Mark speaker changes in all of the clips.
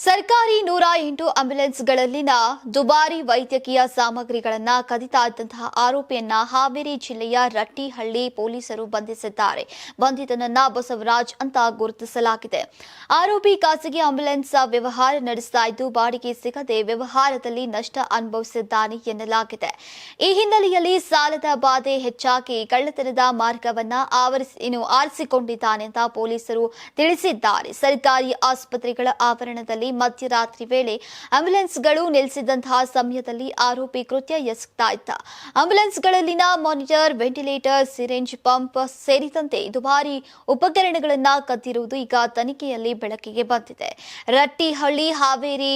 Speaker 1: ಸರ್ಕಾರಿ 108 ಆಂಬ್ಯುಲೆನ್ಸ್ಗಳಲ್ಲಿನ ದುಬಾರಿ ವೈದ್ಯಕೀಯ ಸಾಮಗ್ರಿಗಳನ್ನು ಕದಿತಾ ಇದ್ದಂತಹ ಆರೋಪಿಯನ್ನ ಹಾವೇರಿ ಜಿಲ್ಲೆಯ ರಟ್ಟಿಹಳ್ಳಿ ಪೊಲೀಸರು ಬಂಧಿಸಿದ್ದಾರೆ. ಬಂಧಿತನನ್ನ ಬಸವರಾಜ್ ಅಂತ ಗುರುತಿಸಲಾಗಿದೆ. ಆರೋಪಿ ಖಾಸಗಿ ಆಂಬ್ಯುಲೆನ್ಸ್ ವ್ಯವಹಾರ ನಡೆಸ್ತಾ ಇದ್ದು ಬಾಡಿಗೆ ಸಿಗದೆ ವ್ಯವಹಾರದಲ್ಲಿ ನಷ್ಟ ಅನುಭವಿಸಿದ್ದಾನೆ ಎನ್ನಲಾಗಿದೆ. ಈ ಹಿನ್ನೆಲೆಯಲ್ಲಿ ಸಾಲದ ಬಾಧೆ ಹೆಚ್ಚಾಗಿ ಕಳ್ಳತನದ ಮಾರ್ಗವನ್ನ ಆರಿಸಿಕೊಂಡಿದ್ದಾನೆ ಅಂತ ಪೊಲೀಸರು ತಿಳಿಸಿದ್ದಾರೆ. ಸರ್ಕಾರಿ ಆಸ್ಪತ್ರೆಗಳ ಆವರಣದಲ್ಲಿ ಮಧ್ಯರಾತ್ರಿ ವೇಳೆ ಆಂಬ್ಯುಲೆನ್ಸ್ಗಳು ನಿಲ್ಲಿಸಿದಂತಹ ಸಮಯದಲ್ಲಿ ಆರೋಪಿ ಕೃತ್ಯ ಎಸಗ್ತಾ ಇದ್ದ. ಆಂಬ್ಯುಲೆನ್ಸ್ಗಳಲ್ಲಿನ ಮಾನಿಟರ್, ವೆಂಟಿಲೇಟರ್, ಸಿರಿಂಜ್, ಪಂಪ್ ಸೇರಿದಂತೆ ದುಬಾರಿ ಉಪಕರಣಗಳನ್ನು ಕದ್ದಿರುವುದು ಈಗ ತನಿಖೆಯಲ್ಲಿ ಬೆಳಕಿಗೆ ಬಂದಿದೆ. ರಟ್ಟಿಹಳ್ಳಿ, ಹಾವೇರಿ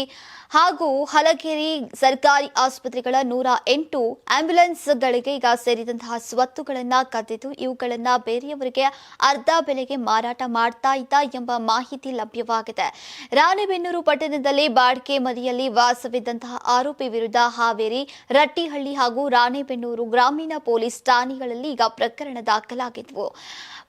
Speaker 1: ಹಾಗೂ ಹಲಗೇರಿ ಸರ್ಕಾರಿ ಆಸ್ಪತ್ರೆಗಳ 108 ಆಂಬ್ಯುಲೆನ್ಸ್ಗಳಿಗೆ ಈಗ ಸೇರಿದಂತಹ ಸ್ವತ್ತುಗಳನ್ನು ಕದ್ದಿದ್ದು ಇವುಗಳನ್ನು ಬೇರೆಯವರಿಗೆ ಅರ್ಧ ಬೆಲೆಗೆ ಮಾರಾಟ ಮಾಡ್ತಾ ಇದ್ದ ಎಂಬ ಮಾಹಿತಿ ಲಭ್ಯವಾಗಿದೆ. ರಾಣೆಬೆನ್ನೂರು ಪಟ್ಟಣದಲ್ಲಿ ಬಾಡಿಗೆ ಮನೆಯಲ್ಲಿ ವಾಸವಿದ್ದಂತಹ ಆರೋಪಿ ವಿರುದ್ಧ ಹಾವೇರಿ, ರಟ್ಟಿಹಳ್ಳಿ ಹಾಗೂ ರಾಣೆಬೆನ್ನೂರು ಗ್ರಾಮೀಣ ಪೊಲೀಸ್ ಠಾಣೆಗಳಲ್ಲಿ ಈಗ ಪ್ರಕರಣ ದಾಖಲಾಗಿದ್ವು.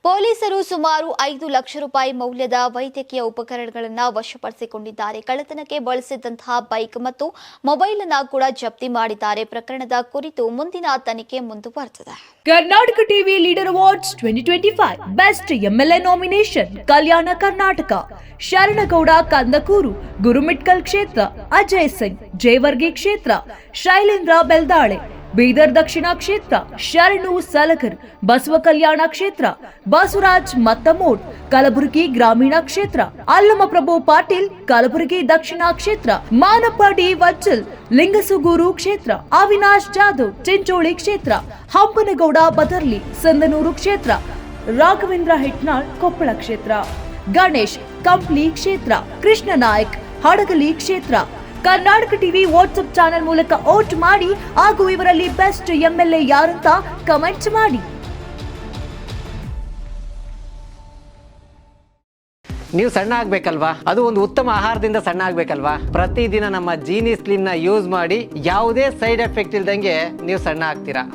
Speaker 1: ಪೊಲೀಸರು ಸುಮಾರು 5 ಲಕ್ಷ ರೂಪಾಯಿ ಮೌಲ್ಯದ ವೈದ್ಯಕೀಯ ಉಪಕರಣಗಳನ್ನು ವಶಪಡಿಸಿಕೊಂಡಿದ್ದಾರೆ. ಕಳ್ಳತನಕ್ಕೆ ಬಳಸಿದಂತಹ ಬೈಕ್ ಮತ್ತು ಮೊಬೈಲ್ ಅನ್ನು ಕೂಡ ಜಪ್ತಿ ಮಾಡಿದ್ದಾರೆ. ಪ್ರಕರಣದ ಕುರಿತು ಮುಂದಿನ ತನಿಖೆ ಮುಂದುವರೆದಿದೆ.
Speaker 2: Karnataka TV leader awards 2025 best MLA nomination Kalyana Karnataka. Sharanagouda Kandakur, Gurumitkal ಕ್ಷೇತ್ರ, ಅಜಯ್ ಸಿಂಗ್, ಜೇವರ್ಗಿ ಕ್ಷೇತ್ರ, ಶೈಲೇಂದ್ರ ಬೆಲ್ದಾಳೆ, ಬೀದರ್ ದಕ್ಷಿಣ ಕ್ಷೇತ್ರ, ಶರಣು ಸಲಗರ್, ಬಸವ ಕಲ್ಯಾಣ ಕ್ಷೇತ್ರ, ಬಸವರಾಜ್ ಮತ್ತಮೋಡ್, ಕಲಬುರಗಿ ಗ್ರಾಮೀಣ ಕ್ಷೇತ್ರ, ಅಲ್ಲಮಪ್ರಭು ಪಾಟೀಲ್, ಕಲಬುರಗಿ ದಕ್ಷಿಣ ಕ್ಷೇತ್ರ, ಮಾನಪ್ಪ ಡಿ ವಜ್ಜಲ್, ಲಿಂಗಸುಗೂರು ಕ್ಷೇತ್ರ, ಅವಿನಾಶ್ ಜಾಧವ್, ಚಿಂಚೋಳಿ ಕ್ಷೇತ್ರ, ಹಂಪನಗೌಡ ಬದರ್ಲಿ, ಸಂದನೂರು ಕ್ಷೇತ್ರ, ರಾಘವೇಂದ್ರ ಹಿಟ್ನಾಳ್, ಕೊಪ್ಪಳ ಕ್ಷೇತ್ರ, ಗಣೇಶ್ ಕಂಪ್ಲಿ ಕ್ಷೇತ್ರ, ಕೃಷ್ಣ ನಾಯಕ್, ಹಡಗಲಿ ಕ್ಷೇತ್ರ. ಕರ್ನಾಟಕ ಟಿವಿ ವಾಟ್ಸ್ಆಪ್ ಚಾನೆಲ್ ಮೂಲಕ ವೋಟ್ ಮಾಡಿ ಹಾಗೂ ಇವರಲ್ಲಿ ಬೆಸ್ಟ್ ಎಂಎಲ್ಎ ಯಾರಂತ ಕಮೆಂಟ್ ಮಾಡಿ.
Speaker 3: ನೀವು ಸಣ್ಣ ಆಗ್ಬೇಕಲ್ವಾ? ಅದು ಒಂದು ಉತ್ತಮ ಆಹಾರದಿಂದ ಸಣ್ಣ ಆಗ್ಬೇಕಲ್ವಾ? ಪ್ರತಿದಿನ ನಮ್ಮ ಜೀನಿ ಸ್ಲಿಮ್ ನ ಯೂಸ್ ಮಾಡಿ ಯಾವುದೇ ಸೈಡ್ ಎಫೆಕ್ಟ್ ಇಲ್ದಂಗೆ ನೀವು ಸಣ್ಣ ಆಗ್ತೀರಾ.